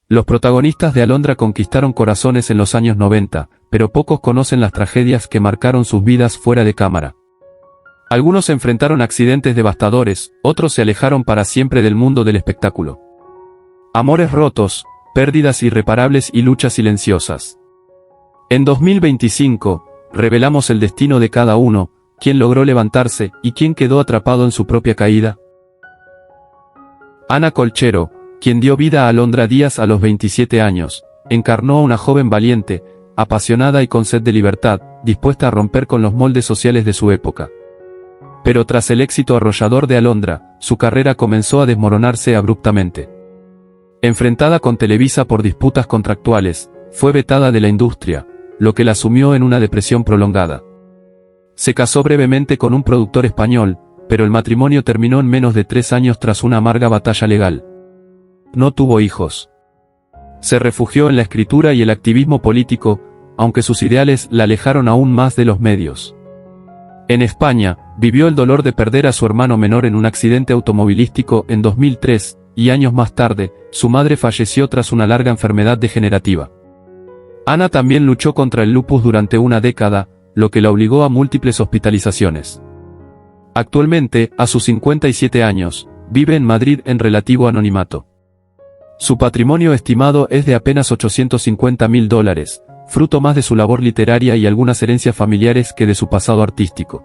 Los protagonistas de Alondra conquistaron corazones en los años 90, pero pocos conocen las tragedias que marcaron sus vidas fuera de cámara. Algunos enfrentaron accidentes devastadores, otros se alejaron para siempre del mundo del espectáculo. Amores rotos, pérdidas irreparables y luchas silenciosas. En 2025, revelamos el destino de cada uno, quién logró levantarse y quién quedó atrapado en su propia caída. Ana Colchero, quien dio vida a Alondra Díaz a los 27 años, encarnó a una joven valiente, apasionada y con sed de libertad, dispuesta a romper con los moldes sociales de su época. Pero tras el éxito arrollador de Alondra, su carrera comenzó a desmoronarse abruptamente. Enfrentada con Televisa por disputas contractuales, fue vetada de la industria, lo que la sumió en una depresión prolongada. Se casó brevemente con un productor español, pero el matrimonio terminó en menos de 3 años tras una amarga batalla legal. No tuvo hijos. Se refugió en la escritura y el activismo político, aunque sus ideales la alejaron aún más de los medios. En España, vivió el dolor de perder a su hermano menor en un accidente automovilístico en 2003, y años más tarde, su madre falleció tras una larga enfermedad degenerativa. Ana también luchó contra el lupus durante una década, lo que la obligó a múltiples hospitalizaciones. Actualmente, a sus 57 años, vive en Madrid en relativo anonimato. Su patrimonio estimado es de apenas $850.000, fruto más de su labor literaria y algunas herencias familiares que de su pasado artístico.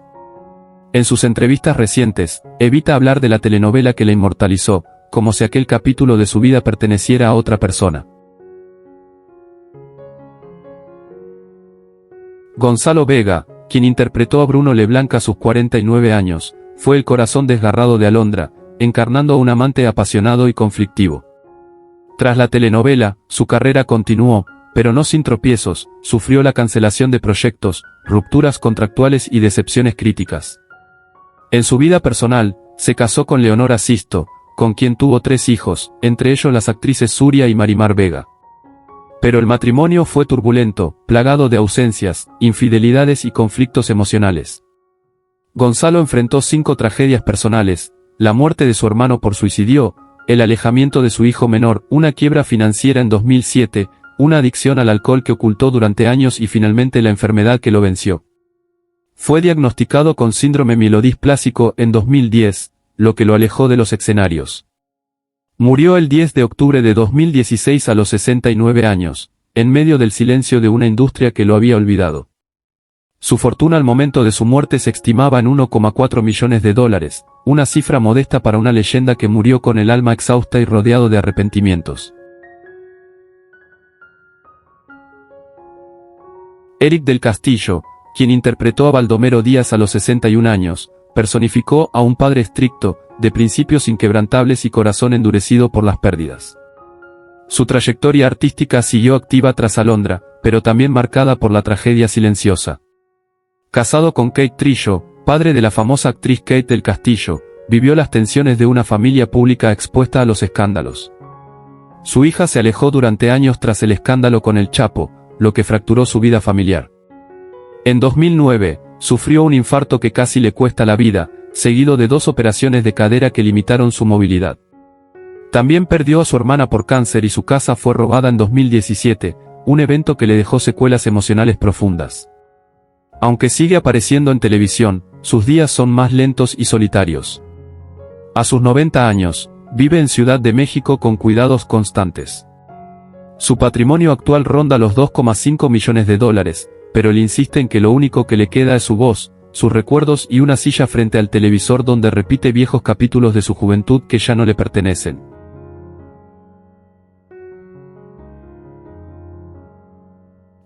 En sus entrevistas recientes, evita hablar de la telenovela que la inmortalizó, como si aquel capítulo de su vida perteneciera a otra persona. Gonzalo Vega, quien interpretó a Bruno Leblanc a sus 49 años, fue el corazón desgarrado de Alondra, encarnando a un amante apasionado y conflictivo. Tras la telenovela, su carrera continuó, pero no sin tropiezos, sufrió la cancelación de proyectos, rupturas contractuales y decepciones críticas. En su vida personal, se casó con Leonora Sisto, con quien tuvo 3 hijos, entre ellos las actrices Zuria y Marimar Vega. Pero el matrimonio fue turbulento, plagado de ausencias, infidelidades y conflictos emocionales. Gonzalo enfrentó 5 tragedias personales: la muerte de su hermano por suicidio, el alejamiento de su hijo menor, una quiebra financiera en 2007, una adicción al alcohol que ocultó durante años y finalmente la enfermedad que lo venció. Fue diagnosticado con síndrome mielodisplásico en 2010, lo que lo alejó de los escenarios. Murió el 10 de octubre de 2016 a los 69 años, en medio del silencio de una industria que lo había olvidado. Su fortuna al momento de su muerte se estimaba en $1,4 millones, una cifra modesta para una leyenda que murió con el alma exhausta y rodeado de arrepentimientos. Éric del Castillo, quien interpretó a Baldomero Díaz a los 61 años, personificó a un padre estricto, de principios inquebrantables y corazón endurecido por las pérdidas. Su trayectoria artística siguió activa tras Alondra, pero también marcada por la tragedia silenciosa. Casado con Kate Trillo, padre de la famosa actriz Kate del Castillo, vivió las tensiones de una familia pública expuesta a los escándalos. Su hija se alejó durante años tras el escándalo con el Chapo, lo que fracturó su vida familiar. En 2009, sufrió un infarto que casi le cuesta la vida, seguido de 2 operaciones de cadera que limitaron su movilidad. También perdió a su hermana por cáncer y su casa fue robada en 2017, un evento que le dejó secuelas emocionales profundas. Aunque sigue apareciendo en televisión, sus días son más lentos y solitarios. A sus 90 años, vive en Ciudad de México con cuidados constantes. Su patrimonio actual ronda los $2,5 millones, pero él insiste en que lo único que le queda es su voz, sus recuerdos y una silla frente al televisor donde repite viejos capítulos de su juventud que ya no le pertenecen.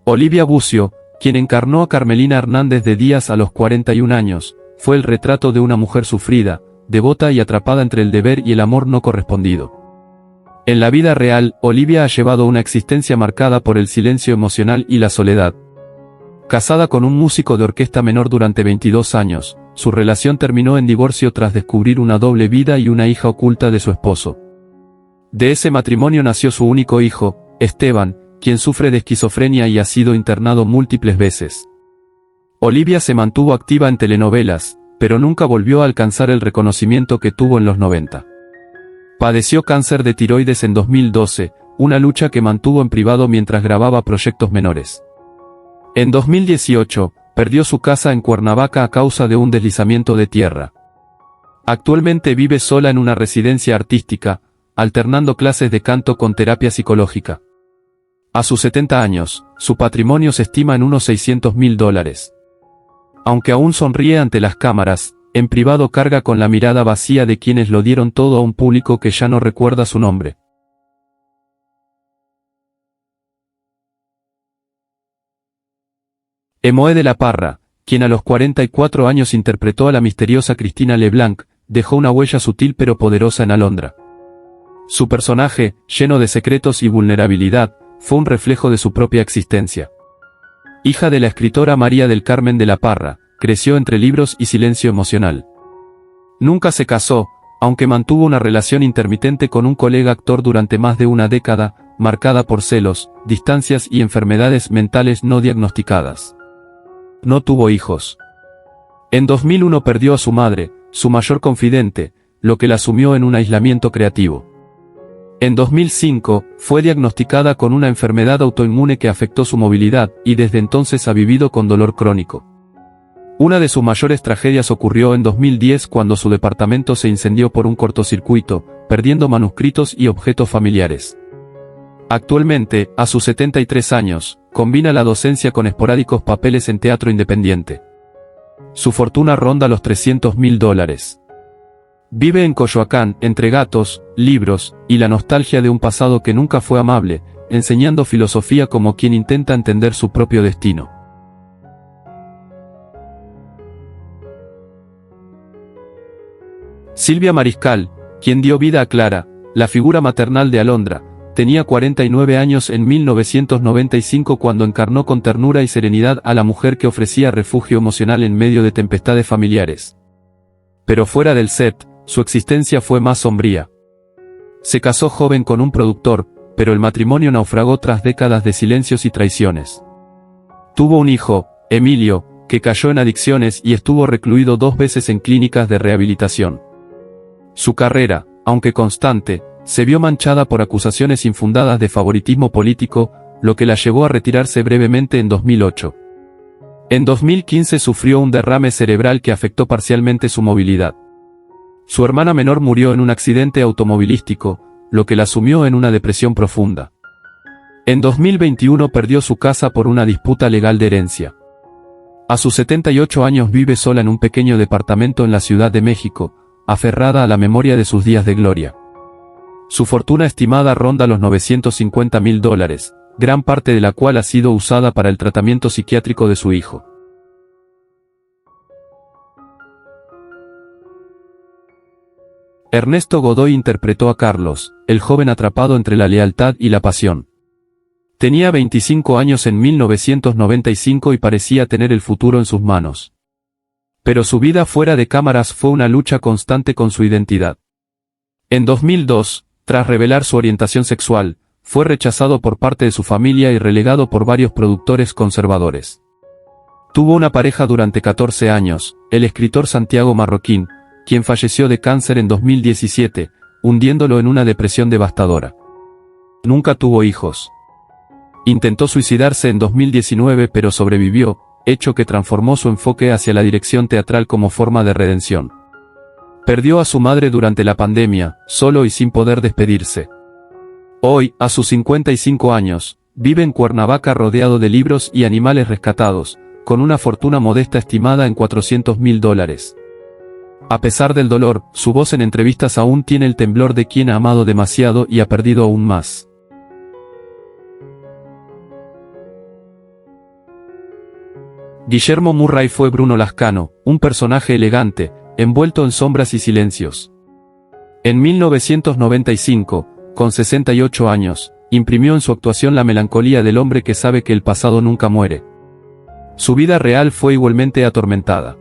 Olivia Bucio, quien encarnó a Carmelina Hernández de Díaz a los 41 años, fue el retrato de una mujer sufrida, devota y atrapada entre el deber y el amor no correspondido. En la vida real, Olivia ha llevado una existencia marcada por el silencio emocional y la soledad. Casada con un músico de orquesta menor durante 22 años, su relación terminó en divorcio tras descubrir una doble vida y una hija oculta de su esposo. De ese matrimonio nació su único hijo, Esteban, quien sufre de esquizofrenia y ha sido internado múltiples veces. Olivia se mantuvo activa en telenovelas, pero nunca volvió a alcanzar el reconocimiento que tuvo en los 90. Padeció cáncer de tiroides en 2012, una lucha que mantuvo en privado mientras grababa proyectos menores. En 2018, perdió su casa en Cuernavaca a causa de un deslizamiento de tierra. Actualmente vive sola en una residencia artística, alternando clases de canto con terapia psicológica. A sus 70 años, su patrimonio se estima en unos $600.000. Aunque aún sonríe ante las cámaras, en privado carga con la mirada vacía de quienes lo dieron todo a un público que ya no recuerda su nombre. Emoe de la Parra, quien a los 44 años interpretó a la misteriosa Cristina LeBlanc, dejó una huella sutil pero poderosa en Alondra. Su personaje, lleno de secretos y vulnerabilidad, fue un reflejo de su propia existencia. Hija de la escritora María del Carmen de la Parra, creció entre libros y silencio emocional. Nunca se casó, aunque mantuvo una relación intermitente con un colega actor durante más de una década, marcada por celos, distancias y enfermedades mentales no diagnosticadas. No tuvo hijos. En 2001 perdió a su madre, su mayor confidente, lo que la sumió en un aislamiento creativo. En 2005, fue diagnosticada con una enfermedad autoinmune que afectó su movilidad, y desde entonces ha vivido con dolor crónico. Una de sus mayores tragedias ocurrió en 2010 cuando su departamento se incendió por un cortocircuito, perdiendo manuscritos y objetos familiares. Actualmente, a sus 73 años, combina la docencia con esporádicos papeles en teatro independiente. Su fortuna ronda los $300.000. Vive en Coyoacán, entre gatos, libros, y la nostalgia de un pasado que nunca fue amable, enseñando filosofía como quien intenta entender su propio destino. Silvia Mariscal, quien dio vida a Clara, la figura maternal de Alondra, tenía 49 años en 1995 cuando encarnó con ternura y serenidad a la mujer que ofrecía refugio emocional en medio de tempestades familiares. Pero fuera del set, su existencia fue más sombría. Se casó joven con un productor, pero el matrimonio naufragó tras décadas de silencios y traiciones. Tuvo un hijo, Emilio, que cayó en adicciones y estuvo recluido 2 veces en clínicas de rehabilitación. Su carrera, aunque constante, se vio manchada por acusaciones infundadas de favoritismo político, lo que la llevó a retirarse brevemente en 2008. En 2015 sufrió un derrame cerebral que afectó parcialmente su movilidad. Su hermana menor murió en un accidente automovilístico, lo que la sumió en una depresión profunda. En 2021 perdió su casa por una disputa legal de herencia. A sus 78 años vive sola en un pequeño departamento en la Ciudad de México, aferrada a la memoria de sus días de gloria. Su fortuna estimada ronda los $950.000, gran parte de la cual ha sido usada para el tratamiento psiquiátrico de su hijo. Ernesto Godoy interpretó a Carlos, el joven atrapado entre la lealtad y la pasión. Tenía 25 años en 1995 y parecía tener el futuro en sus manos. Pero su vida fuera de cámaras fue una lucha constante con su identidad. En 2002, tras revelar su orientación sexual, fue rechazado por parte de su familia y relegado por varios productores conservadores. Tuvo una pareja durante 14 años, el escritor Santiago Marroquín, quien falleció de cáncer en 2017, hundiéndolo en una depresión devastadora. Nunca tuvo hijos. Intentó suicidarse en 2019 pero sobrevivió, hecho que transformó su enfoque hacia la dirección teatral como forma de redención. Perdió a su madre durante la pandemia, solo y sin poder despedirse. Hoy, a sus 55 años, vive en Cuernavaca rodeado de libros y animales rescatados, con una fortuna modesta estimada en $400.000. A pesar del dolor, su voz en entrevistas aún tiene el temblor de quien ha amado demasiado y ha perdido aún más. Guillermo Murray fue Bruno Lascano, un personaje elegante, envuelto en sombras y silencios. En 1995, con 68 años, imprimió en su actuación la melancolía del hombre que sabe que el pasado nunca muere. Su vida real fue igualmente atormentada.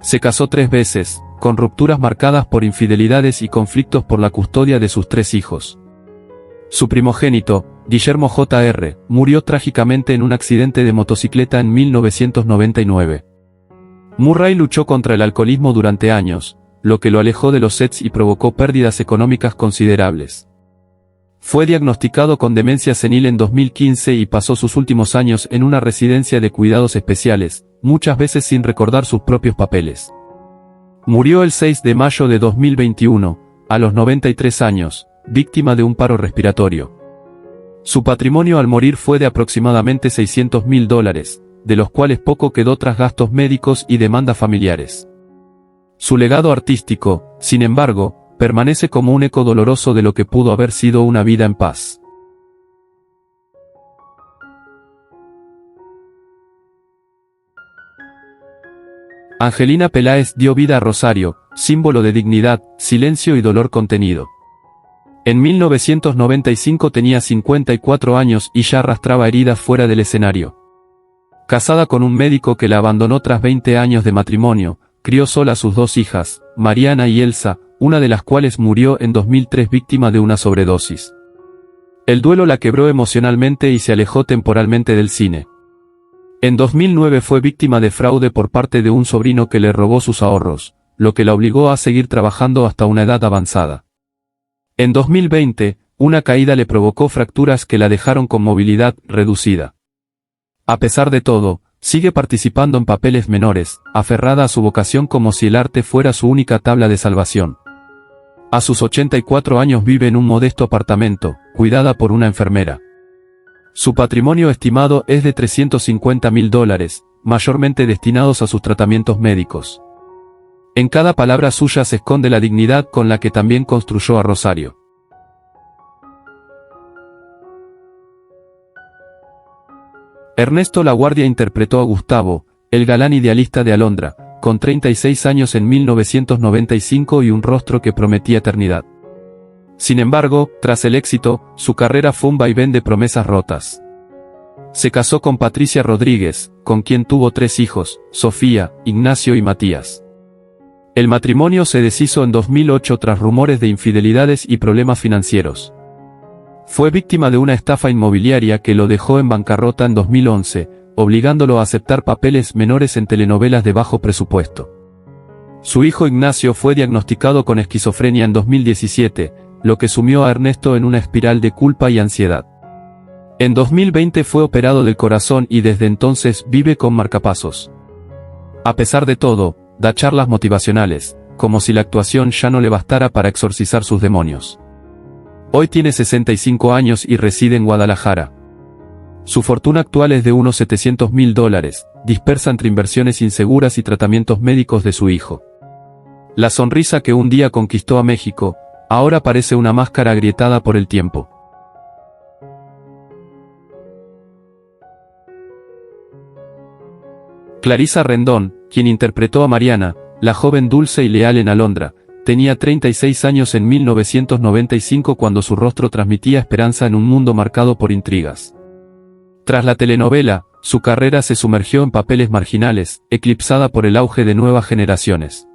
Se casó 3 veces, con rupturas marcadas por infidelidades y conflictos por la custodia de sus 3 hijos. Su primogénito, Guillermo Jr., murió trágicamente en un accidente de motocicleta en 1999. Murray luchó contra el alcoholismo durante años, lo que lo alejó de los sets y provocó pérdidas económicas considerables. Fue diagnosticado con demencia senil en 2015 y pasó sus últimos años en una residencia de cuidados especiales, muchas veces sin recordar sus propios papeles. Murió el 6 de mayo de 2021, a los 93 años, víctima de un paro respiratorio. Su patrimonio al morir fue de aproximadamente $600.000, de los cuales poco quedó tras gastos médicos y demandas familiares. Su legado artístico, sin embargo, permanece como un eco doloroso de lo que pudo haber sido una vida en paz. Angelina Peláez dio vida a Rosario, símbolo de dignidad, silencio y dolor contenido. En 1995 tenía 54 años y ya arrastraba heridas fuera del escenario. Casada con un médico que la abandonó tras 20 años de matrimonio, crió sola a sus dos hijas, Mariana y Elsa, una de las cuales murió en 2003 víctima de una sobredosis. El duelo la quebró emocionalmente y se alejó temporalmente del cine. En 2009 fue víctima de fraude por parte de un sobrino que le robó sus ahorros, lo que la obligó a seguir trabajando hasta una edad avanzada. En 2020, una caída le provocó fracturas que la dejaron con movilidad reducida. A pesar de todo, sigue participando en papeles menores, aferrada a su vocación como si el arte fuera su única tabla de salvación. A sus 84 años vive en un modesto apartamento, cuidada por una enfermera. Su patrimonio estimado es de $350.000, mayormente destinados a sus tratamientos médicos. En cada palabra suya se esconde la dignidad con la que también construyó a Rosario. Ernesto Laguardia interpretó a Gustavo, el galán idealista de Alondra, con 36 años en 1995 y un rostro que prometía eternidad. Sin embargo, tras el éxito, su carrera fue un vaivén de promesas rotas. Se casó con Patricia Rodríguez, con quien tuvo 3 hijos, Sofía, Ignacio y Matías. El matrimonio se deshizo en 2008 tras rumores de infidelidades y problemas financieros. Fue víctima de una estafa inmobiliaria que lo dejó en bancarrota en 2011, obligándolo a aceptar papeles menores en telenovelas de bajo presupuesto. Su hijo Ignacio fue diagnosticado con esquizofrenia en 2017, lo que sumió a Ernesto en una espiral de culpa y ansiedad. En 2020 fue operado del corazón y desde entonces vive con marcapasos. A pesar de todo, da charlas motivacionales, como si la actuación ya no le bastara para exorcizar sus demonios. Hoy tiene 65 años y reside en Guadalajara. Su fortuna actual es de unos $700.000, dispersa entre inversiones inseguras y tratamientos médicos de su hijo. La sonrisa que un día conquistó a México, ahora parece una máscara agrietada por el tiempo. Clarisa Rendón, quien interpretó a Mariana, la joven dulce y leal en Alondra, tenía 36 años en 1995 cuando su rostro transmitía esperanza en un mundo marcado por intrigas. Tras la telenovela, su carrera se sumergió en papeles marginales, eclipsada por el auge de nuevas generaciones.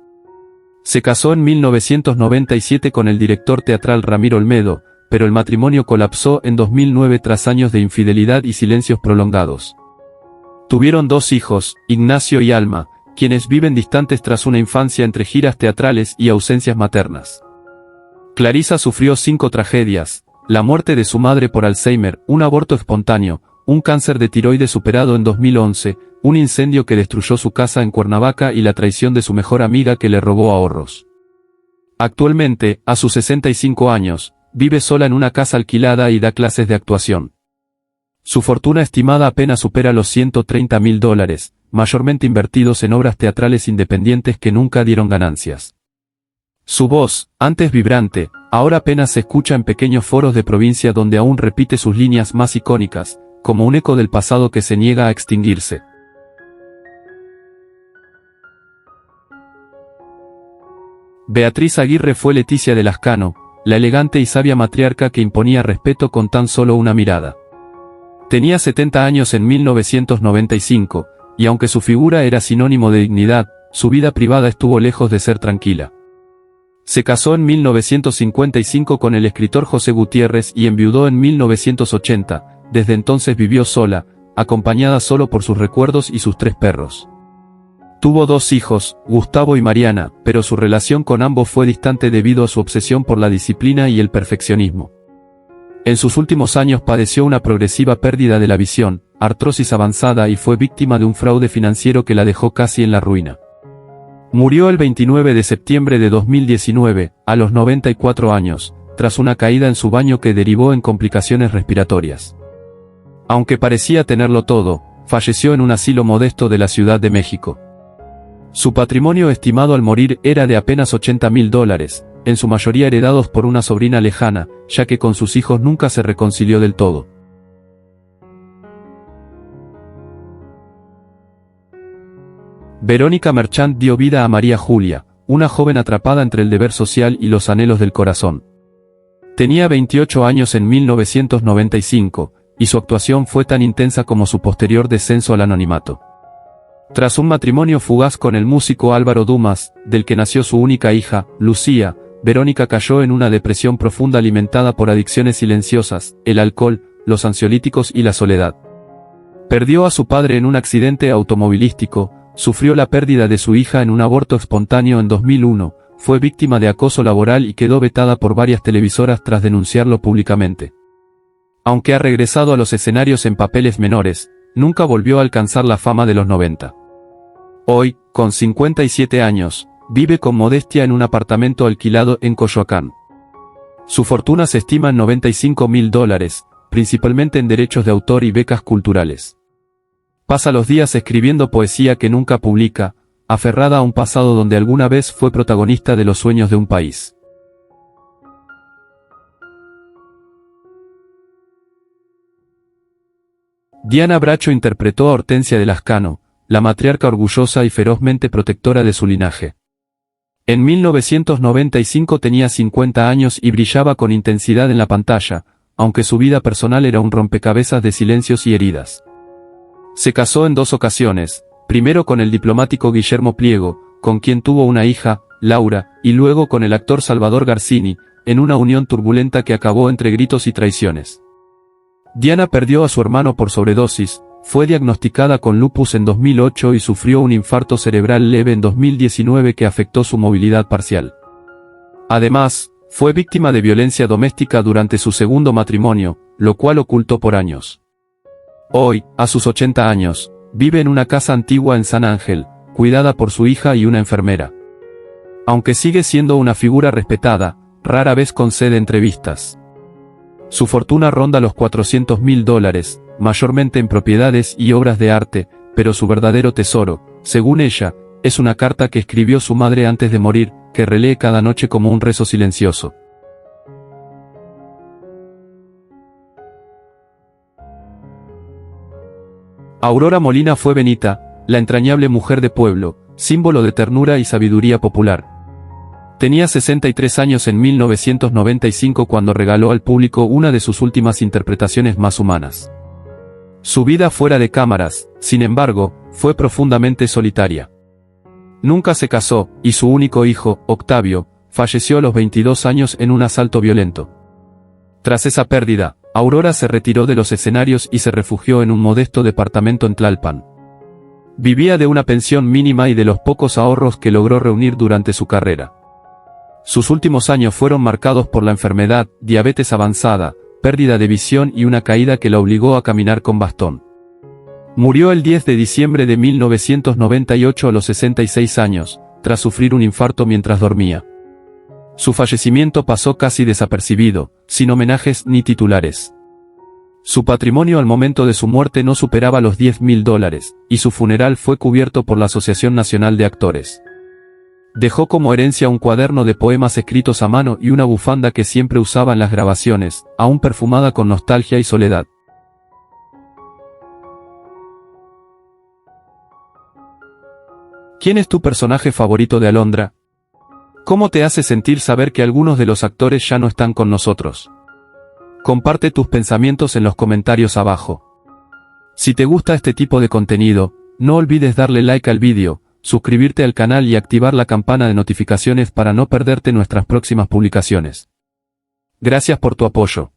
Se casó en 1997 con el director teatral Ramiro Olmedo, pero el matrimonio colapsó en 2009 tras años de infidelidad y silencios prolongados. Tuvieron 2 hijos, Ignacio y Alma, quienes viven distantes tras una infancia entre giras teatrales y ausencias maternas. Clarisa sufrió 5 tragedias: la muerte de su madre por Alzheimer, un aborto espontáneo, un cáncer de tiroides superado en 2011, un incendio que destruyó su casa en Cuernavaca y la traición de su mejor amiga que le robó ahorros. Actualmente, a sus 65 años, vive sola en una casa alquilada y da clases de actuación. Su fortuna estimada apenas supera los $130.000, mayormente invertidos en obras teatrales independientes que nunca dieron ganancias. Su voz, antes vibrante, ahora apenas se escucha en pequeños foros de provincia donde aún repite sus líneas más icónicas, como un eco del pasado que se niega a extinguirse. Beatriz Aguirre fue Leticia de Lascano, la elegante y sabia matriarca que imponía respeto con tan solo una mirada. Tenía 70 años en 1995, y aunque su figura era sinónimo de dignidad, su vida privada estuvo lejos de ser tranquila. Se casó en 1955 con el escritor José Gutiérrez y enviudó en 1980, desde entonces vivió sola, acompañada solo por sus recuerdos y sus 3 perros. Tuvo 2 hijos, Gustavo y Mariana, pero su relación con ambos fue distante debido a su obsesión por la disciplina y el perfeccionismo. En sus últimos años padeció una progresiva pérdida de la visión, artrosis avanzada y fue víctima de un fraude financiero que la dejó casi en la ruina. Murió el 29 de septiembre de 2019, a los 94 años, tras una caída en su baño que derivó en complicaciones respiratorias. Aunque parecía tenerlo todo, falleció en un asilo modesto de la Ciudad de México. Su patrimonio estimado al morir era de apenas $80.000, en su mayoría heredados por una sobrina lejana, ya que con sus hijos nunca se reconcilió del todo. Verónica Merchant dio vida a María Julia, una joven atrapada entre el deber social y los anhelos del corazón. Tenía 28 años en 1995, y su actuación fue tan intensa como su posterior descenso al anonimato. Tras un matrimonio fugaz con el músico Álvaro Dumas, del que nació su única hija, Lucía, Verónica cayó en una depresión profunda alimentada por adicciones silenciosas, el alcohol, los ansiolíticos y la soledad. Perdió a su padre en un accidente automovilístico, sufrió la pérdida de su hija en un aborto espontáneo en 2001, fue víctima de acoso laboral y quedó vetada por varias televisoras tras denunciarlo públicamente. Aunque ha regresado a los escenarios en papeles menores, nunca volvió a alcanzar la fama de los 90. Hoy, con 57 años, vive con modestia en un apartamento alquilado en Coyoacán. Su fortuna se estima en $95.000, principalmente en derechos de autor y becas culturales. Pasa los días escribiendo poesía que nunca publica, aferrada a un pasado donde alguna vez fue protagonista de los sueños de un país. Diana Bracho interpretó a Hortensia de Lascano, la matriarca orgullosa y ferozmente protectora de su linaje. En 1995 tenía 50 años y brillaba con intensidad en la pantalla, aunque su vida personal era un rompecabezas de silencios y heridas. Se casó en 2 ocasiones, primero con el diplomático Guillermo Pliego, con quien tuvo una hija, Laura, y luego con el actor Salvador Garcini, en una unión turbulenta que acabó entre gritos y traiciones. Diana perdió a su hermano por sobredosis, fue diagnosticada con lupus en 2008 y sufrió un infarto cerebral leve en 2019 que afectó su movilidad parcial. Además, fue víctima de violencia doméstica durante su segundo matrimonio, lo cual ocultó por años. Hoy, a sus 80 años, vive en una casa antigua en San Ángel, cuidada por su hija y una enfermera. Aunque sigue siendo una figura respetada, rara vez concede entrevistas. Su fortuna ronda los $400.000, mayormente en propiedades y obras de arte, pero su verdadero tesoro, según ella, es una carta que escribió su madre antes de morir, que relee cada noche como un rezo silencioso. Aurora Molina fue Benita, la entrañable mujer de pueblo, símbolo de ternura y sabiduría popular. Tenía 63 años en 1995 cuando regaló al público una de sus últimas interpretaciones más humanas. Su vida fuera de cámaras, sin embargo, fue profundamente solitaria. Nunca se casó, y su único hijo, Octavio, falleció a los 22 años en un asalto violento. Tras esa pérdida, Aurora se retiró de los escenarios y se refugió en un modesto departamento en Tlalpan. Vivía de una pensión mínima y de los pocos ahorros que logró reunir durante su carrera. Sus últimos años fueron marcados por la enfermedad, diabetes avanzada, pérdida de visión y una caída que la obligó a caminar con bastón. Murió el 10 de diciembre de 1998 a los 66 años, tras sufrir un infarto mientras dormía. Su fallecimiento pasó casi desapercibido, sin homenajes ni titulares. Su patrimonio al momento de su muerte no superaba los $10.000, y su funeral fue cubierto por la Asociación Nacional de Actores. Dejó como herencia un cuaderno de poemas escritos a mano y una bufanda que siempre usaba en las grabaciones, aún perfumada con nostalgia y soledad. ¿Quién es tu personaje favorito de Alondra? ¿Cómo te hace sentir saber que algunos de los actores ya no están con nosotros? Comparte tus pensamientos en los comentarios abajo. Si te gusta este tipo de contenido, no olvides darle like al vídeo, suscribirte al canal y activar la campana de notificaciones para no perderte nuestras próximas publicaciones. Gracias por tu apoyo.